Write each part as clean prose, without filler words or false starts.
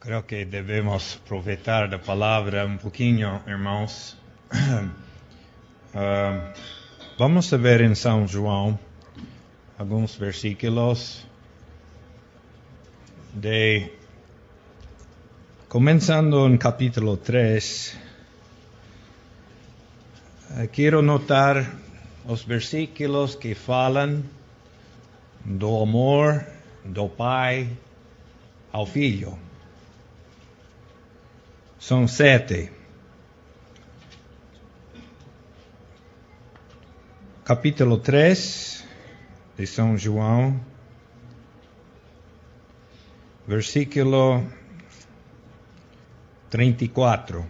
Creo que debemos aprovechar la palabra un poquito, hermanos. Vamos a ver en San Juan algunos versículos comenzando en capítulo 3. Quiero notar los versículos que falam do amor do Pai ao Filho. São 7. Capítulo 3 de São João, versículo 34.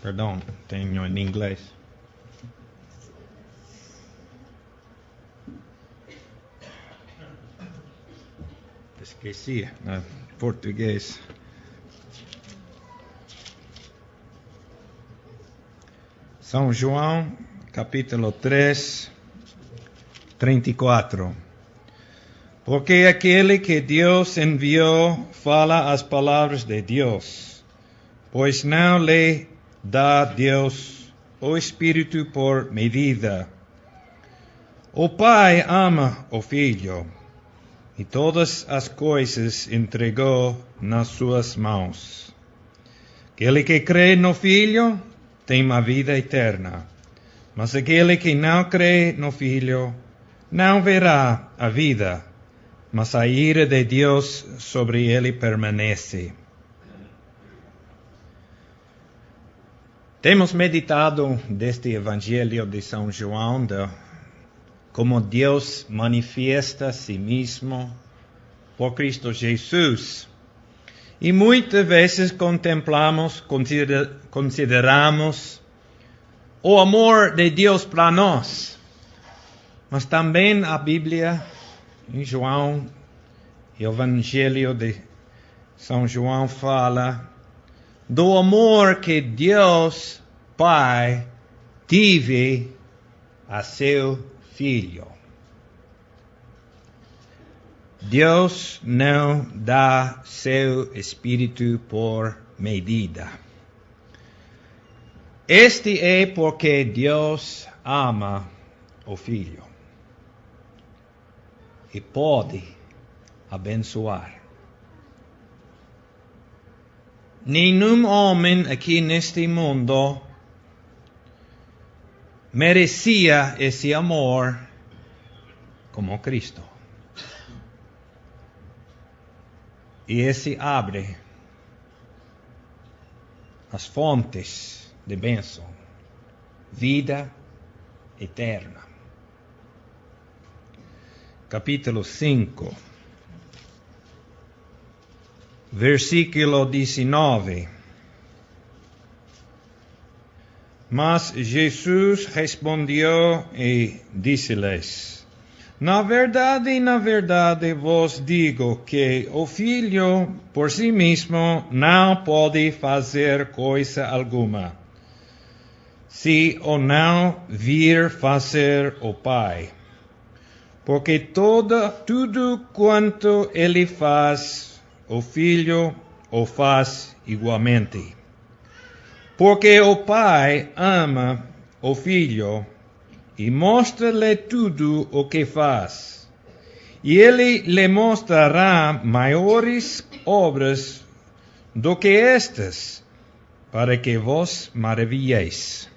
Perdão, tenho em inglês. Esqueci, português. São João, capítulo 3, 34. Porque aquele que Deus enviou fala as palavras de Deus, pois não lhe dá Deus o Espírito por medida. O Pai ama o Filho, e todas as coisas entregou nas suas mãos. Aquele que crê no Filho tem a vida eterna, mas aquele que não crê no Filho não verá a vida, mas a ira de Deus sobre ele permanece. Temos meditado deste Evangelho de São João, como Deus manifiesta a si mesmo por Cristo Jesus. E muitas vezes consideramos o amor de Deus para nós. Mas também a Bíblia, em João, o Evangelho de São João fala do amor que Deus Pai teve a seu Filho. Deus não dá seu Espírito por medida. Este é porque Deus ama o Filho e pode abençoar. Nenhum homem aqui neste mundo merecia esse amor como Cristo. E esse abre as fontes de bênção, vida eterna. Capítulo 5, versículo 19. Mas Jesus respondeu e disse-lhes: na verdade vos digo que o Filho por si mesmo não pode fazer coisa alguma, se o não vir fazer o Pai. Porque tudo quanto ele faz, o Filho o faz igualmente. Porque o Pai ama o Filho e mostra-lhe tudo o que faz. E ele lhe mostrará maiores obras do que estas, para que vos maravilheis.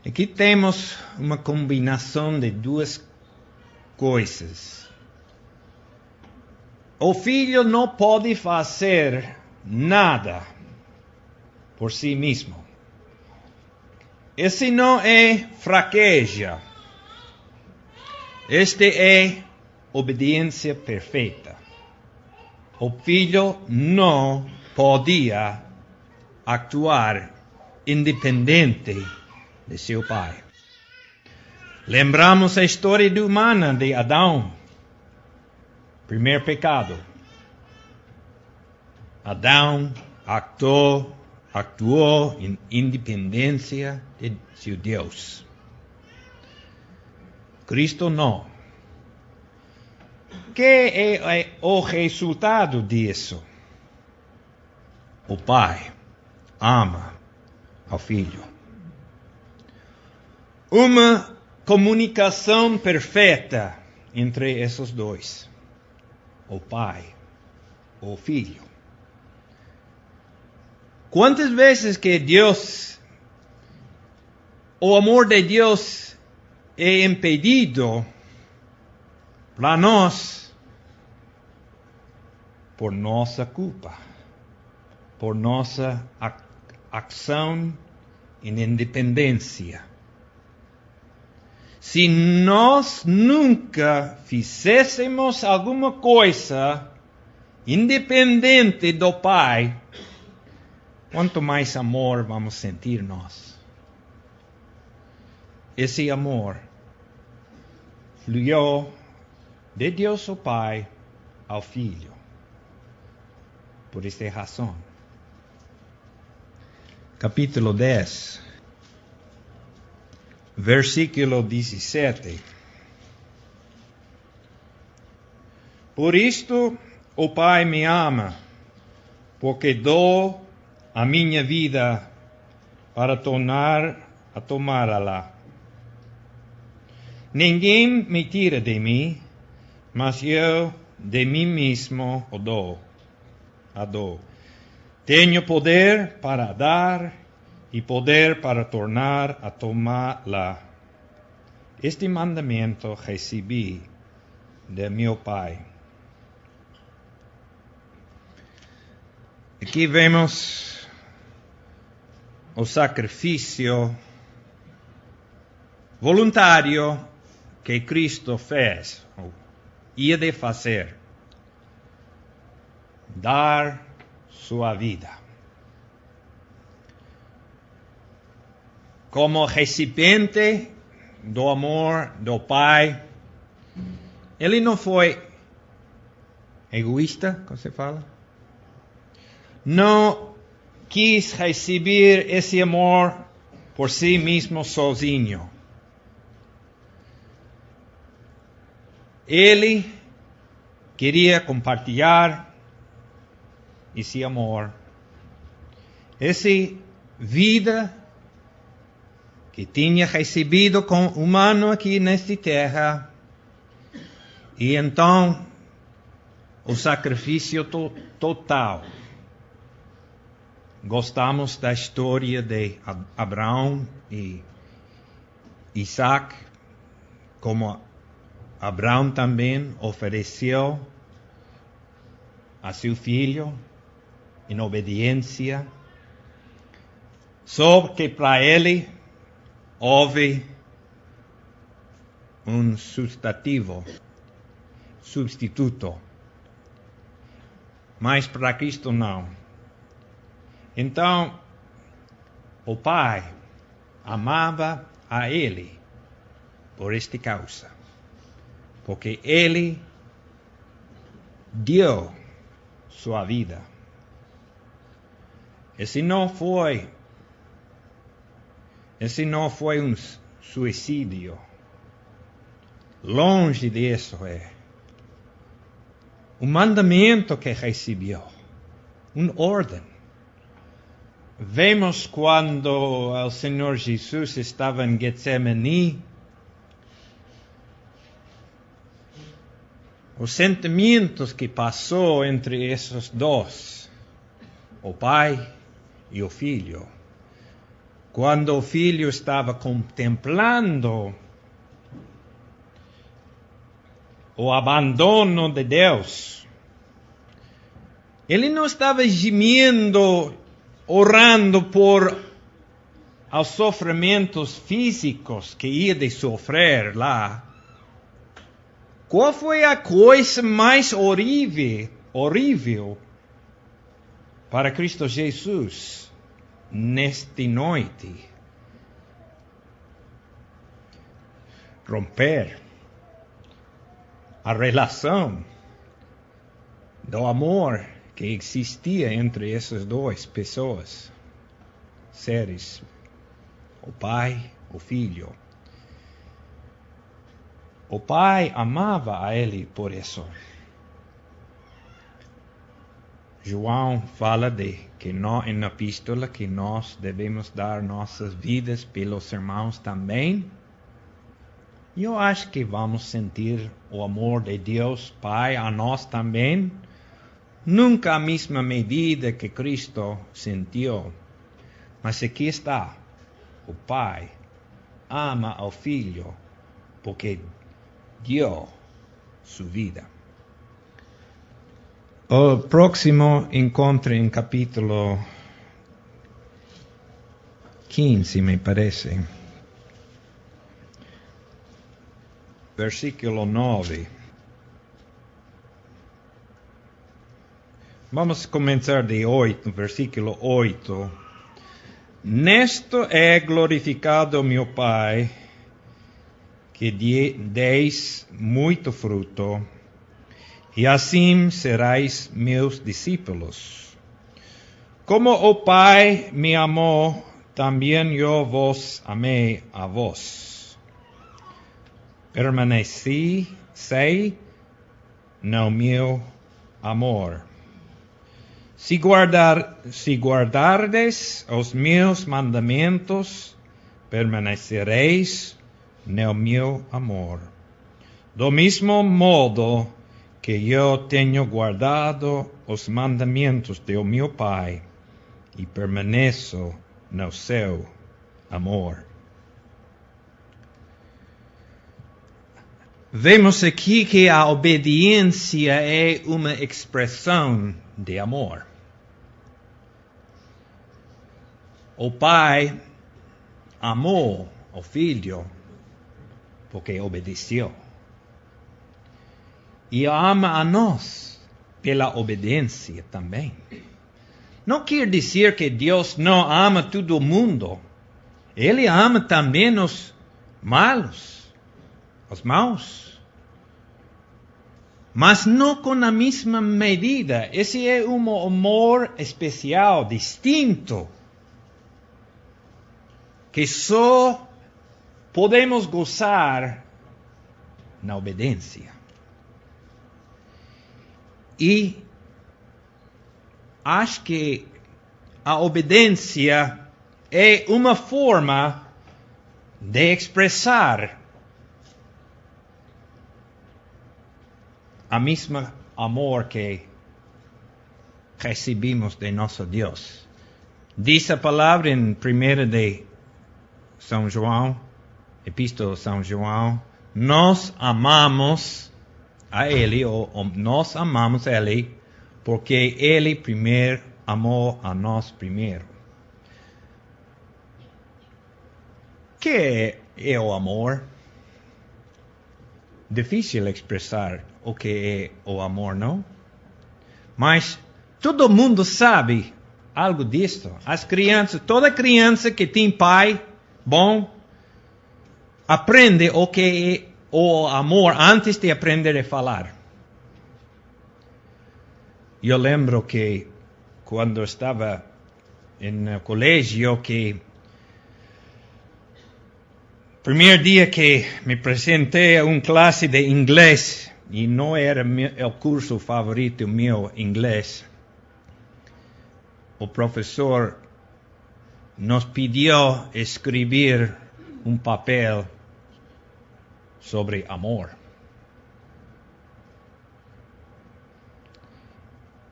Aqui temos uma combinação de duas coisas. O Filho não pode fazer nada por si mesmo. Esse não é fraqueza. Este é obediência perfeita. O Filho não podia actuar independente de seu Pai. Lembramos a história humana de Adão. Primeiro pecado. Adão actuou em independência de seu Deus. Cristo não. que é o resultado disso? O Pai ama ao Filho. Uma comunicação perfeita entre esses dois. O Pai, o Filho. Quantas vezes que o amor de Deus é impedido para nós por nossa culpa, por nossa ação em independência. Se nós nunca fizéssemos alguma coisa independente do Pai, quanto mais amor vamos sentir nós? Esse amor fluiu de Deus o Pai ao Filho. Por esta razão. Capítulo 10, versículo 17. Por isto o Pai me ama, porque dou a minha vida para tornar a tomá-la. Ninguém me tira de mim, mas eu de mim mesmo a dou. Tenho poder para dar e poder para tornar a tomá-la. Este mandamento recebi de meu Pai. Aqui vemos o sacrifício voluntário que Cristo fez, ou ia de fazer. Dar sua vida. Como recipiente do amor do Pai, ele não foi egoísta, como se fala? Não quis receber esse amor por si mesmo sozinho. Ele queria compartilhar esse amor, essa vida que tinha recebido como humano aqui nesta terra, e então o sacrifício total. Gostamos da história de Abraão e Isaac, como Abraão também ofereceu a seu filho em obediência, só que para ele houve um substituto, mas para Cristo não. Então, o Pai amava a ele por esta causa, porque ele deu sua vida. Esse não foi um suicídio. Longe disso é. Um mandamento que recebeu. Uma ordem. Vemos quando o Senhor Jesus estava em Getsemane, os sentimentos que passou entre esses dois, o Pai e o Filho. Quando o Filho estava contemplando o abandono de Deus, ele não estava gemendo, orando por os sofrimentos físicos que ia de sofrer lá. Qual foi a coisa mais horrível para Cristo Jesus nesta noite? Romper a relação do amor que existia entre essas duas pessoas, seres, o Pai, o Filho. O Pai amava a ele por isso. João fala de que na epístola que nós devemos dar nossas vidas pelos irmãos também. Eu acho que vamos sentir o amor de Deus Pai a nós também. Nunca a mesma medida que Cristo sentiu. Mas aqui está. O Pai ama ao Filho porque deu sua vida. O próximo encontro em capítulo 15, me parece. Versículo 9. Vamos começar de 8, versículo 8. Nesto é glorificado meu Pai, que deis muito fruto, e assim serais meus discípulos. Como o Pai me amou, também eu vos amei a vós. Permaneci no meu amor. Se guardardes os meus mandamentos, permanecereis no meu amor. Do mesmo modo que eu tenho guardado os mandamentos do meu Pai e permaneço no seu amor. Vemos aqui que a obediência é uma expressão de amor. O Pai amou o Filho porque obedeceu. E ama a nós pela obediência também. Não quer dizer que Deus não ama todo mundo. Ele ama também os malos, os maus. Mas não com a mesma medida. Esse é um amor especial, distinto, que só podemos gozar na obediência. E acho que a obediência é uma forma de expressar a mesma amor que recebemos de nosso Deus. Diz a palavra em 1 de São João, Epístola de São João, nós amamos a Ele, ou nós amamos Ele, porque Ele primeiro amou a nós primeiro. Que é o amor? Difícil expressar o que é o amor, não? Mas todo mundo sabe algo disso. As crianças, toda criança que tem pai bom, aprende o que é o amor antes de aprender a falar. Eu lembro que quando estava no colégio, que primeiro dia que me apresentei a uma classe de inglês, e não era o curso favorito meu, inglês, o professor nos pediu escrever um papel sobre amor.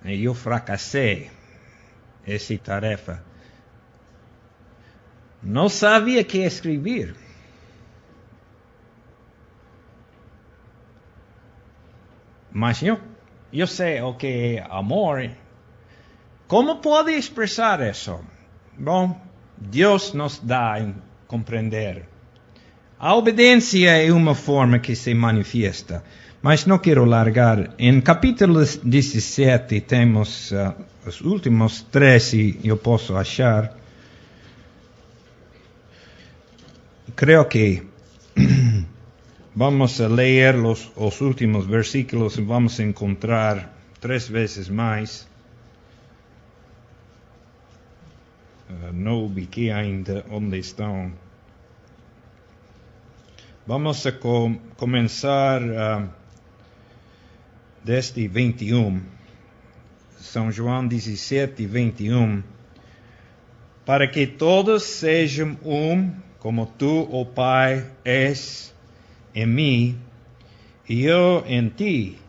E eu fracassei essa tarefa. Não sabia o que escrever. Mas eu sei o que é amor. Como pode expressar isso? Bom, Deus nos dá a compreender. A obediência é uma forma que se manifesta, mas não quero largar. Em capítulo 17 temos os últimos 13, eu posso achar. Creio que vamos a ler os últimos versículos e vamos encontrar 3 vezes mais. Não ubiquei ainda onde estão. Vamos a comenzar desde 21. São João 17, 21. Para que todos sejam como tu, ó Pai, és em mim, e eu em ti,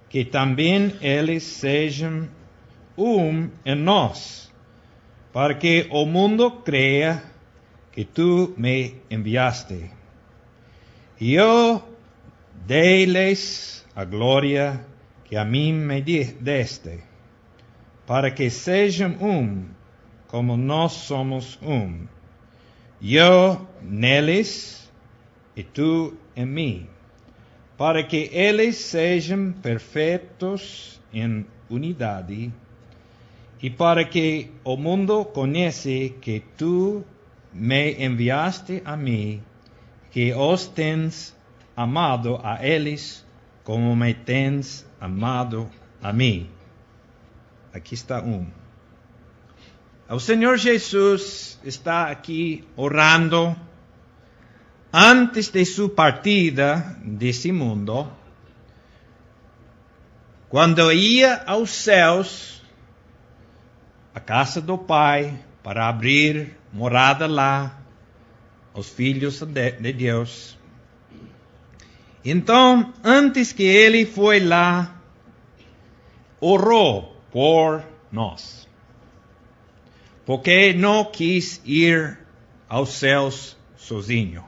que também eles sejam em nós, para que o mundo creia que tu me enviaste. E eu dei-lhes a glória que a mim me deste, para que sejam como nós somos eu neles e tu em mim, para que eles sejam perfeitos em unidade, e para que o mundo conheça que tu me enviaste a mim, que os tens amado a eles como me tens amado a mim. Aqui está O Senhor Jesus está aqui orando antes de sua partida desse mundo, quando ia aos céus, a casa do Pai, para abrir morada lá, aos filhos de Deus. Então, antes que ele foi lá, orou por nós, porque não quis ir aos céus sozinho.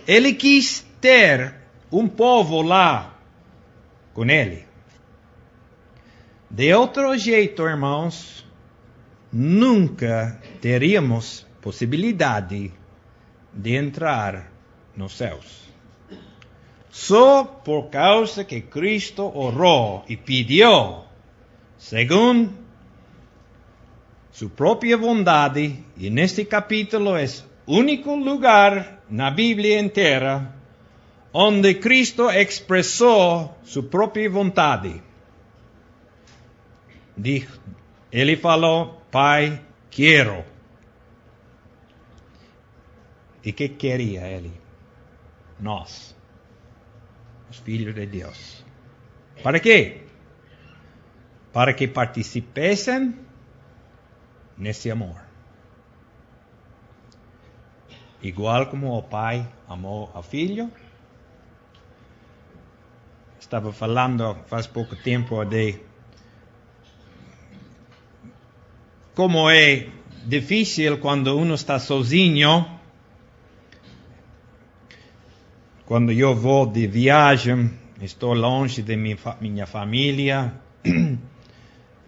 Ele quis ter povo lá com ele. De outro jeito, irmãos, nunca teríamos possibilidade de entrar nos céus. Só por causa que Cristo orou e pediu, segundo sua própria vontade, e neste capítulo é o único lugar na Bíblia inteira onde Cristo expressou sua própria vontade. Ele falou, Pai, quero. E que queria ele? Nós, os filhos de Deus. Para quê? Para que participassem nesse amor. Igual como o Pai amou o Filho. Estava falando faz pouco tempo de como é difícil quando uno está sozinho. Quando eu vou de viagem, estou longe de minha família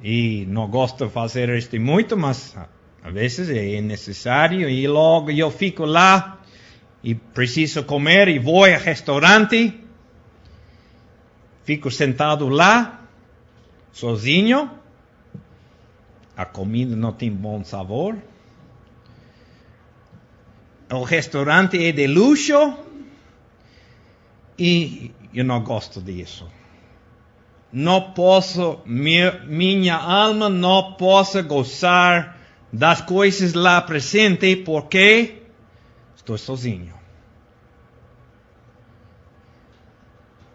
e não gosto de fazer isto muito, mas a vezes é necessário, e logo eu fico lá e preciso comer e vou ao restaurante, fico sentado lá, sozinho, a comida não tem bom sabor, o restaurante é de luxo e eu não gosto disso. Não posso, minha alma não posso gozar das coisas lá presentes porque estou sozinho.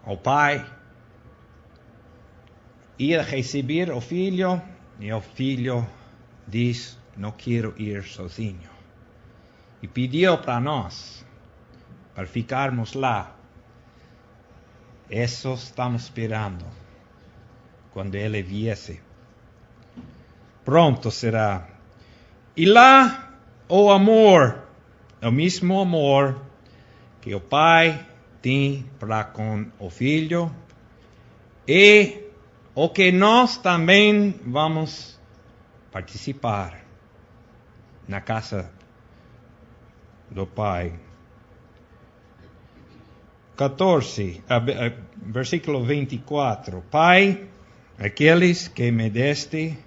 O Pai ia receber o Filho e o Filho diz, não quero ir sozinho. E pediu para nós, para ficarmos lá. Isso estamos esperando. Quando ele viesse, pronto será. E lá o amor, o mesmo amor que o Pai tem para com o Filho, e o que nós também vamos participar na casa do Pai. 14, versículo 24. Pai, aqueles que me deste,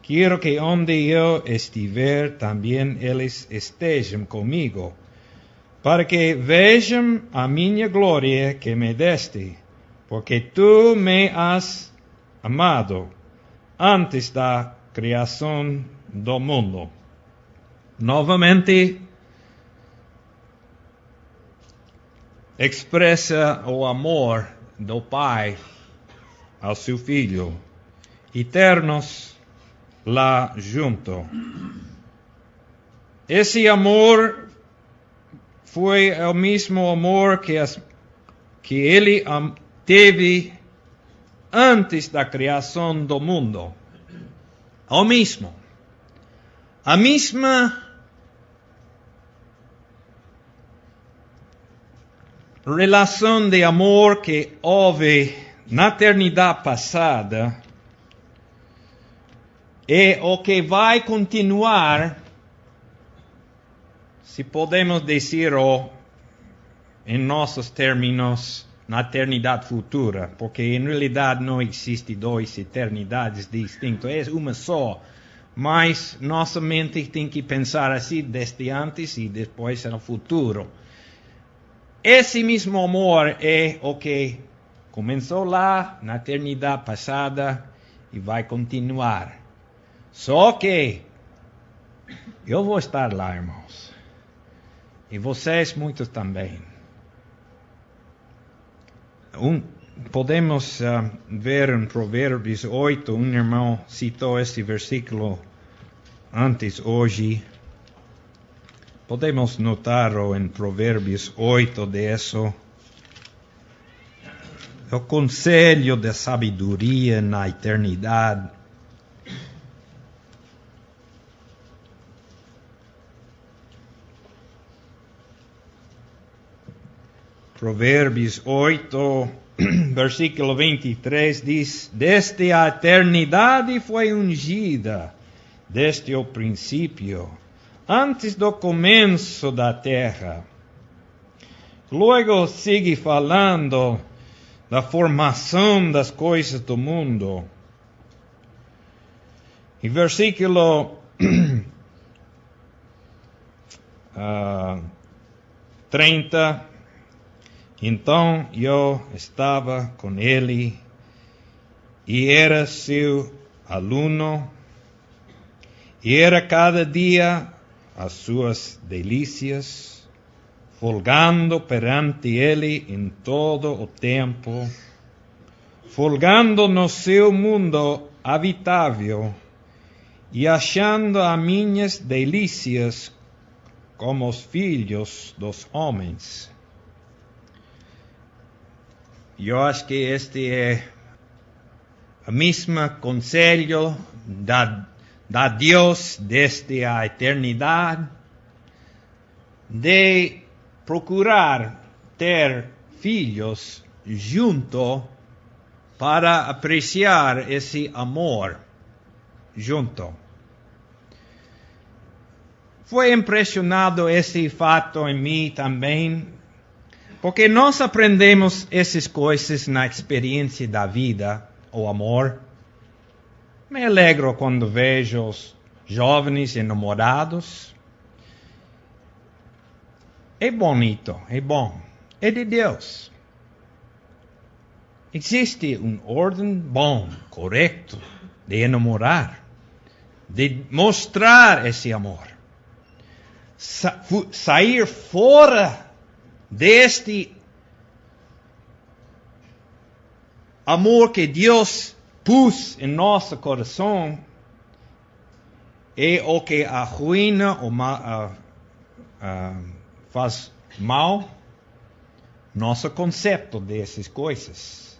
quero que onde eu estiver, também eles estejam comigo, para que vejam a minha glória que me deste, porque tu me has amado antes da criação do mundo. Novamente, expressa o amor do Pai ao seu Filho, eternos lá junto. Esse amor foi o mesmo amor que ele teve antes da criação do mundo. O mesmo. A mesma relação de amor que houve na eternidade passada é o que vai continuar, se podemos dizer em nossos termos, na eternidade futura, porque em realidade não existe duas eternidades distintas, é uma só. Mas nossa mente tem que pensar assim desde antes e depois no futuro. Esse mesmo amor é o que começou lá na eternidade passada e vai continuar. Só que eu vou estar lá, irmãos. E vocês muitos também. Podemos ver em Provérbios 8, um irmão citou esse versículo antes hoje. Podemos notar em Provérbios 8 disso. O conselho da sabedoria na eternidade. Provérbios 8, versículo 23 diz: desde a eternidade foi ungida, desde o princípio, antes do começo da terra. Logo sigue falando da formação das coisas do mundo. E versículo 30. Então eu estava com ele e era seu aluno, e era cada dia as suas delícias, folgando perante ele em todo o tempo, folgando no seu mundo habitável e achando as minhas delícias como os filhos dos homens. Eu acho que este é o mesmo conselho da Deus desde a eternidade, de procurar ter filhos junto para apreciar esse amor junto. Foi impressionado esse fato em mim também, porque nós aprendemos essas coisas na experiência da vida, o amor. Me alegro quando vejo os jovens enamorados. É bonito, é bom, é de Deus. Existe uma ordem bom, correto, de enamorar, de mostrar esse amor. Sair fora deste amor que Deus pôs em nosso coração é o que arruina ou faz mal nosso conceito dessas coisas.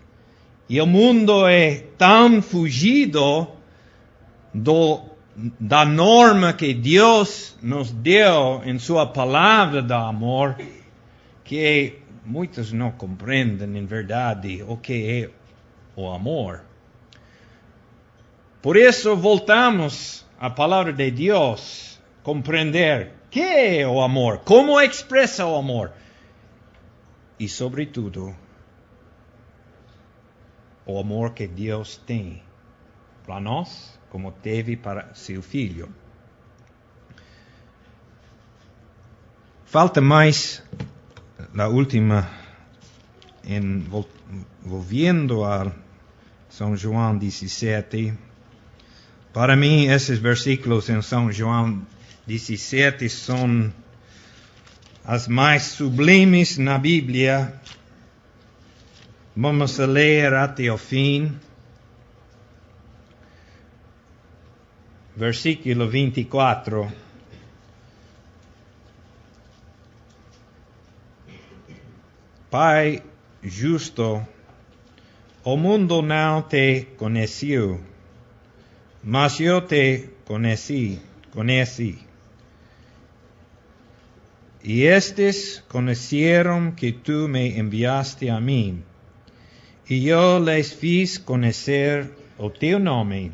E o mundo é tão fugido da norma que Deus nos deu em sua palavra do amor, que muitos não compreendem em verdade o que é o amor. Por isso voltamos à palavra de Deus, compreender o que é o amor, como expressa o amor e, sobretudo, o amor que Deus tem para nós, como teve para seu Filho. Falta mais la última, volviendo a São João 17. Para mim, esses versículos em São João 17 são as mais sublimes na Bíblia. Vamos a ler até o fim. Versículo 24. Pai justo, o mundo não te conheceu, mas eu te conheci. E estes conheceram que tu me enviaste a mim, e eu les fiz conhecer o teu nome,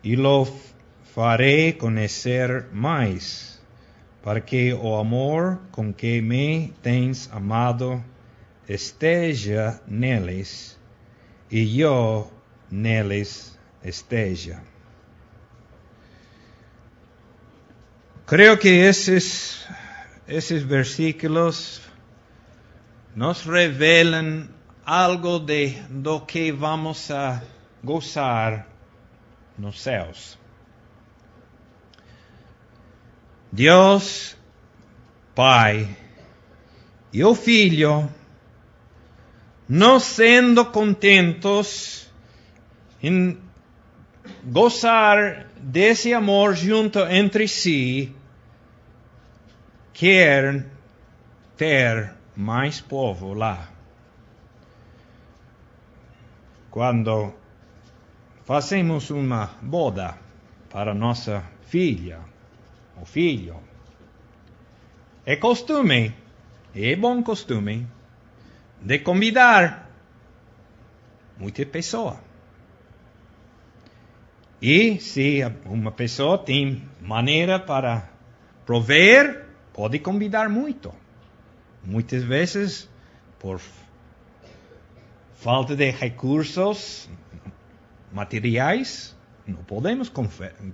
e lo farei conhecer mais, para que o amor com que me tens amado esteja neles, e eu neles esteja. Creo que esses versículos nos revelam algo do que vamos a gozar nos céus. Deus, Pai, e o Filho, não sendo contentos em gozar desse amor junto entre si, querem ter mais povo lá. Quando fazemos uma boda para nossa filha ou filho, é costume, é bom costume, de convidar muita pessoa. E se uma pessoa tem maneira para prover, pode convidar muito. Muitas vezes, por falta de recursos materiais, não podemos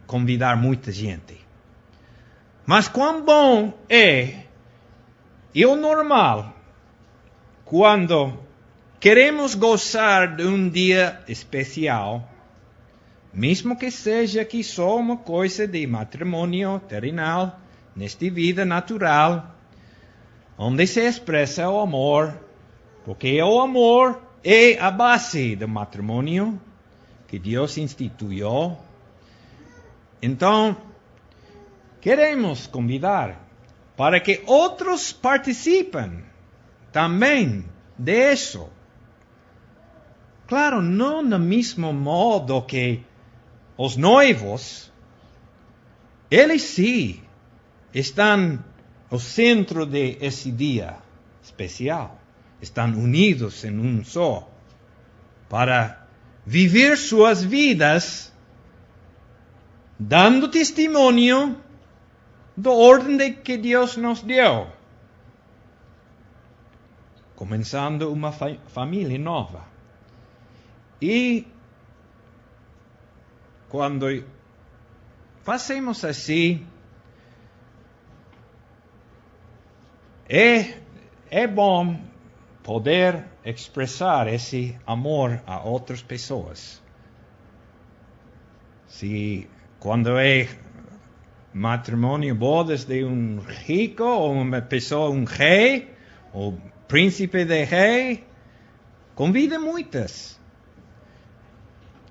convidar muita gente. Mas quão bom é, e o normal, quando queremos gozar de um dia especial, mesmo que seja que só uma coisa de matrimônio terrenal, nesta vida natural, onde se expressa o amor, porque o amor é a base do matrimônio que Deus instituiu. Então, queremos convidar para que outros participem também disso. Claro, não no mesmo modo que os noivos, eles sim estão no centro desse dia especial. Estão unidos em um só, para viver suas vidas, dando testemunho da ordem que Deus nos deu. Começando uma família nova. E quando fazemos assim, é bom poder expressar esse amor a outras pessoas. Se quando é matrimônio, bodas de um rico ou uma pessoa, um rei, ou príncipe de rei, convida muitas.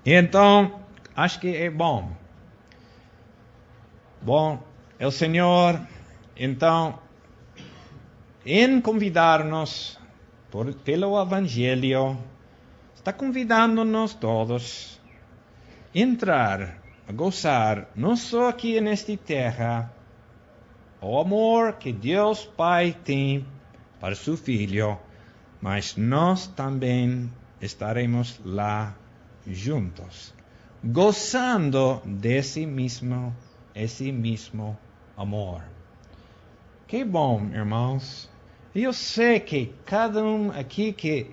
Então, acho que é bom. Bom, o Senhor, então, em convidar-nos pelo Evangelho, está convidando-nos todos a entrar, a gozar, não só aqui nesta terra, o amor que Deus Pai tem para seu Filho, mas nós também estaremos lá juntos, gozando esse mesmo amor. Que bom, irmãos. Eu sei que cada um aqui que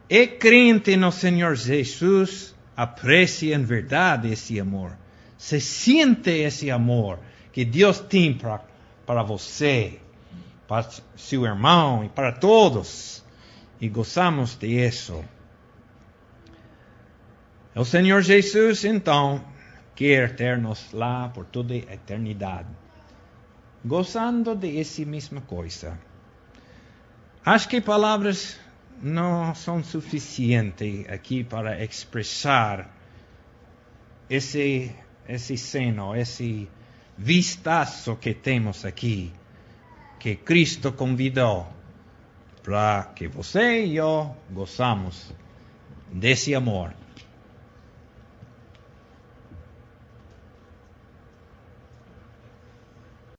é crente no Senhor Jesus aprecia em verdade esse amor. Se sente esse amor que Deus tem para você, para seu irmão e para todos. E gozamos disso. O Senhor Jesus, então, quer ter-nos lá por toda a eternidade. gozando de essa mesma coisa. Acho que palavras não são suficientes aqui para expressar esse seno, esse vistaço que temos aqui, que Cristo convidou para que você e eu gozamos desse amor.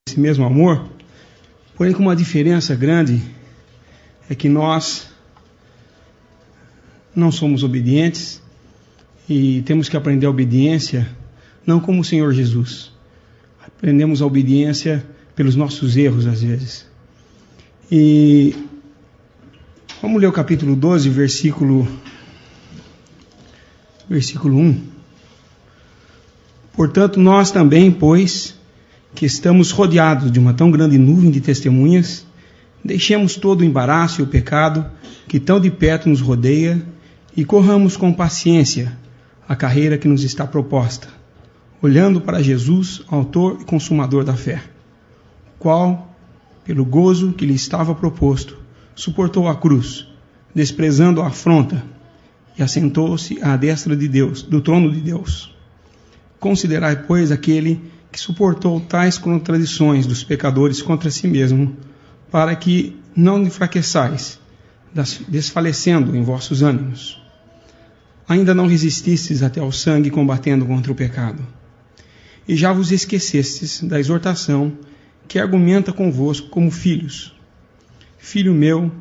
Esse mesmo amor, porém com uma diferença grande, é que nós não somos obedientes e temos que aprender a obediência não como o Senhor Jesus. Aprendemos a obediência pelos nossos erros às vezes. E vamos ler o capítulo 12, versículo 1. Portanto, nós também, pois, que estamos rodeados de uma tão grande nuvem de testemunhas, deixemos todo o embaraço e o pecado que tão de perto nos rodeia e corramos com paciência a carreira que nos está proposta, olhando para Jesus, autor e consumador da fé, o qual, pelo gozo que lhe estava proposto, suportou a cruz, desprezando a afronta, e assentou-se à destra de Deus, do trono de Deus. Considerai, pois, aquele que suportou tais contradições dos pecadores contra si mesmo, para que não enfraqueçais, desfalecendo em vossos ânimos. Ainda não resististes até ao sangue combatendo contra o pecado. E já vos esquecestes da exortação que argumenta convosco como filhos. Filho meu,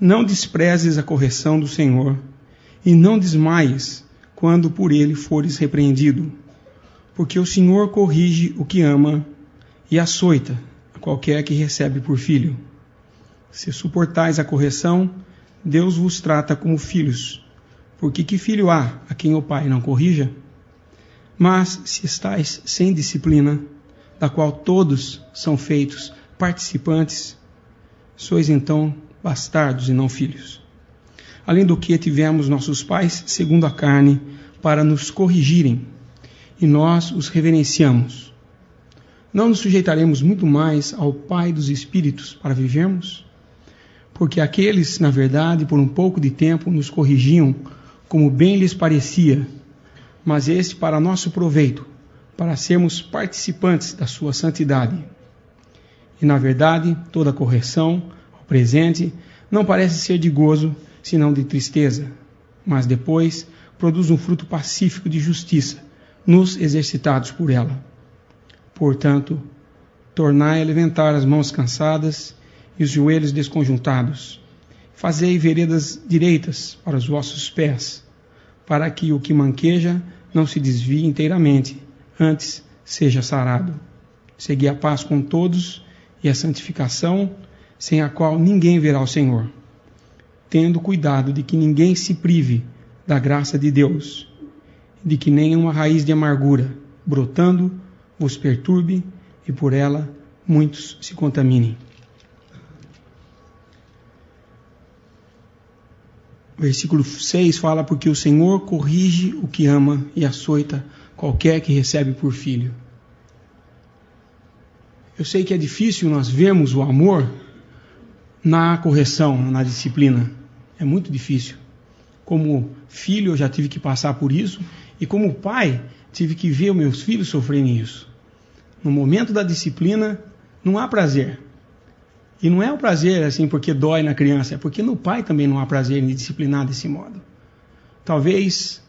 não desprezes a correção do Senhor, e não desmaies quando por ele fores repreendido, porque o Senhor corrige o que ama e açoita a qualquer que recebe por filho. Se suportais a correção, Deus vos trata como filhos, porque que filho há a quem o pai não corrija? Mas se estais sem disciplina, da qual todos são feitos participantes, sois então bastardos e não filhos. Além do que tivemos nossos pais, segundo a carne, para nos corrigirem, e nós os reverenciamos. Não nos sujeitaremos muito mais ao Pai dos Espíritos para vivermos? Porque aqueles, na verdade, por um pouco de tempo nos corrigiam, como bem lhes parecia, mas este para nosso proveito, para sermos participantes da sua santidade. E, na verdade, toda correção, ao presente, não parece ser de gozo, senão de tristeza, mas depois produz um fruto pacífico de justiça, nos exercitados por ela. Portanto, tornai a levantar as mãos cansadas e os joelhos desconjuntados. Fazei veredas direitas para os vossos pés, para que o que manqueja não se desvie inteiramente, antes seja sarado. Segui a paz com todos e a santificação, sem a qual ninguém verá o Senhor, tendo cuidado de que ninguém se prive da graça de Deus, de que nenhuma raiz de amargura, brotando, vos perturbe e por ela muitos se contaminem. Versículo 6 fala, porque o Senhor corrige o que ama e açoita qualquer que recebe por filho. Eu sei que é difícil nós vermos o amor na correção, na disciplina. É muito difícil. Como filho eu já tive que passar por isso, e como pai tive que ver os meus filhos sofrerem isso. No momento da disciplina não há prazer. E não é o prazer assim porque dói na criança, é porque no pai também não há prazer em disciplinar desse modo. Talvez,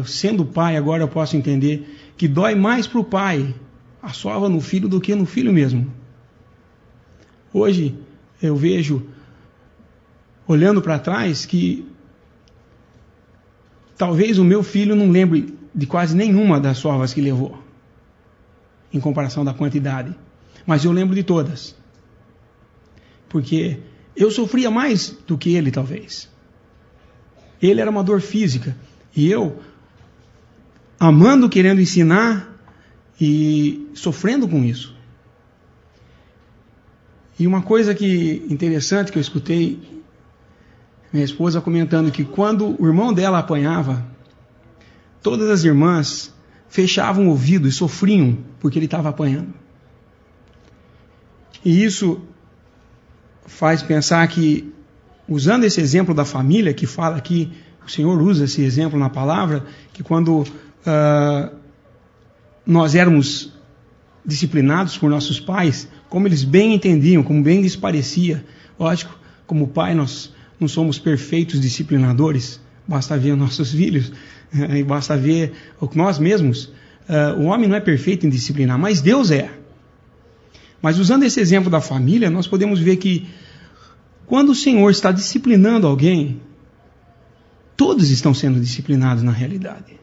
sendo pai, agora eu posso entender que dói mais para o pai a sova no filho do que no filho mesmo. Hoje eu vejo, olhando para trás, que talvez o meu filho não lembre de quase nenhuma das sovas que levou, em comparação da quantidade. Mas eu lembro de todas. Porque eu sofria mais do que ele, talvez. Ele era uma dor física. E eu, amando, querendo ensinar e sofrendo com isso. E uma coisa interessante que eu escutei, minha esposa comentando que quando o irmão dela apanhava, todas as irmãs fechavam o ouvido e sofriam porque ele estava apanhando. E isso faz pensar que, usando esse exemplo da família, que fala aqui, o Senhor usa esse exemplo na palavra, que quando nós éramos disciplinados por nossos pais, como eles bem entendiam, como bem lhes parecia. Lógico, como pai nós não somos perfeitos disciplinadores, basta ver nossos filhos, e basta ver nós mesmos. O homem não é perfeito em disciplinar, mas Deus é. Mas usando esse exemplo da família, nós podemos ver que quando o Senhor está disciplinando alguém, todos estão sendo disciplinados na realidade.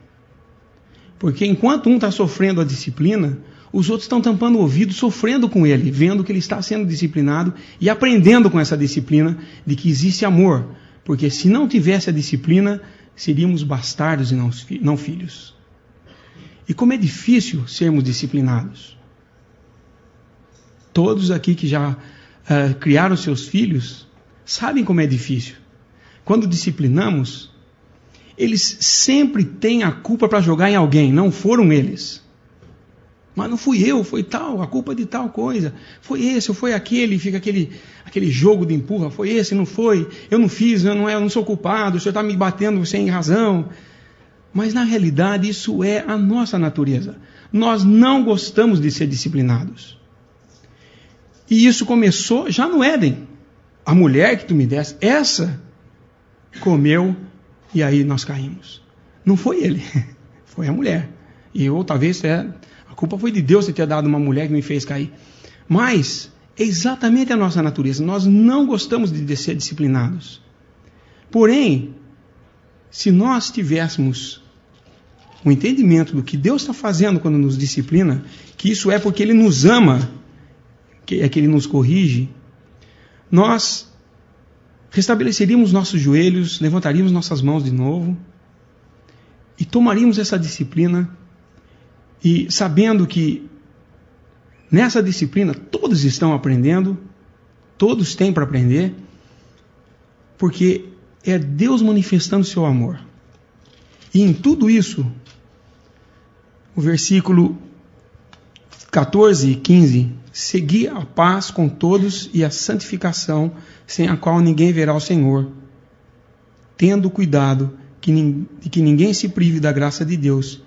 Porque enquanto um está sofrendo a disciplina, os outros estão tampando o ouvido, sofrendo com ele, vendo que ele está sendo disciplinado e aprendendo com essa disciplina de que existe amor. Porque se não tivesse a disciplina, seríamos bastardos e não filhos. E como é difícil sermos disciplinados. Todos aqui que já criaram seus filhos sabem como é difícil. Quando disciplinamos, eles sempre têm a culpa para jogar em alguém, não foram eles. Mas não fui eu, foi tal, a culpa de tal coisa. Foi esse, ou foi aquele, fica aquele jogo de empurra, foi esse, não foi, eu não fiz, eu não sou culpado, o senhor está me batendo sem razão. Mas na realidade isso é a nossa natureza. Nós não gostamos de ser disciplinados. E isso começou já no Éden. A mulher que tu me deste, essa comeu e aí nós caímos. Não foi ele, foi a mulher. Ou talvez a culpa foi de Deus de ter dado uma mulher que me fez cair. Mas é exatamente a nossa natureza. Nós não gostamos de ser disciplinados. Porém, se nós tivéssemos o entendimento do que Deus está fazendo quando nos disciplina, que isso é porque Ele nos ama, que Ele nos corrige, nós restabeleceríamos nossos joelhos, levantaríamos nossas mãos de novo e tomaríamos essa disciplina e sabendo que nessa disciplina todos estão aprendendo, todos têm para aprender, porque é Deus manifestando seu amor. E em tudo isso, o versículo 14 e 15, segui a paz com todos e a santificação, sem a qual ninguém verá o Senhor, tendo cuidado de que ninguém se prive da graça de Deus,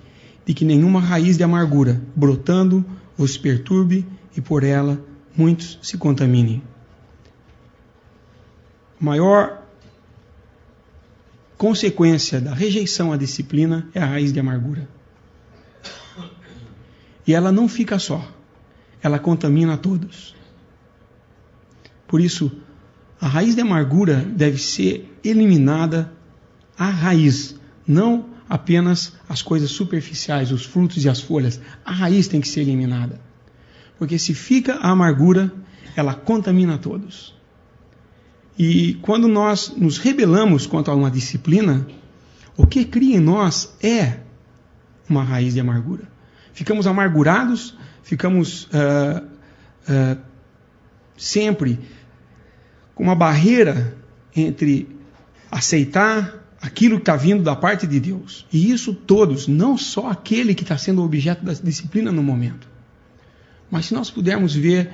de que nenhuma raiz de amargura, brotando, os perturbe e por ela muitos se contaminem. A maior consequência da rejeição à disciplina é a raiz de amargura. E ela não fica só, ela contamina a todos. Por isso, a raiz de amargura deve ser eliminada à raiz, não apenas as coisas superficiais, os frutos e as folhas. A raiz tem que ser eliminada. Porque se fica a amargura, ela contamina a todos. E quando nós nos rebelamos contra uma disciplina, o que cria em nós é uma raiz de amargura. Ficamos amargurados, ficamos sempre com uma barreira entre aceitar aquilo que está vindo da parte de Deus. E isso todos, não só aquele que está sendo objeto da disciplina no momento. Mas se nós pudermos ver,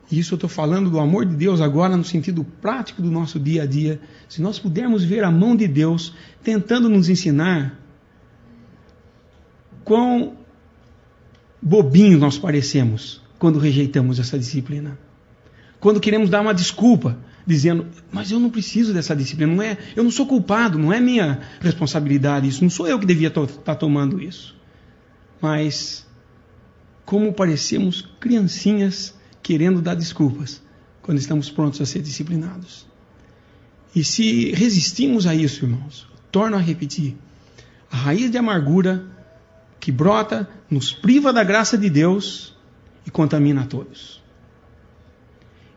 e isso eu estou falando do amor de Deus agora no sentido prático do nosso dia a dia, se nós pudermos ver a mão de Deus tentando nos ensinar quão bobinhos nós parecemos quando rejeitamos essa disciplina. Quando queremos dar uma desculpa, dizendo, mas eu não preciso dessa disciplina, eu não sou culpado, não é minha responsabilidade isso, não sou eu que devia estar tomando isso. Mas como parecemos criancinhas querendo dar desculpas quando estamos prontos a ser disciplinados. E se resistimos a isso, irmãos, torno a repetir, a raiz de amargura que brota nos priva da graça de Deus e contamina a todos.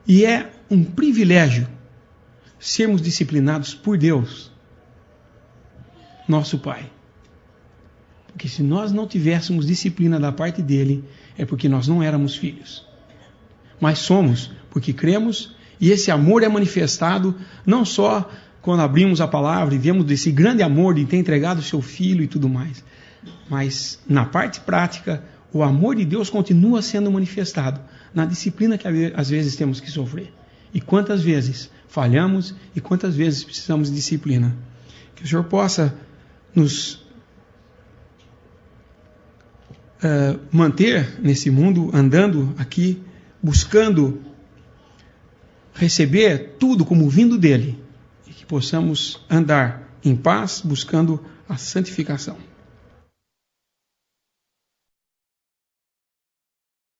E é um privilégio sermos disciplinados por Deus, nosso Pai. Porque se nós não tivéssemos disciplina da parte dele, é porque nós não éramos filhos. Mas somos, porque cremos, e esse amor é manifestado não só quando abrimos a palavra e vemos desse grande amor de ter entregado o seu filho e tudo mais, mas na parte prática, o amor de Deus continua sendo manifestado na disciplina que às vezes temos que sofrer. E quantas vezes falhamos e quantas vezes precisamos de disciplina. Que o Senhor possa nos manter nesse mundo, andando aqui, buscando receber tudo como vindo dEle. E que possamos andar em paz, buscando a santificação.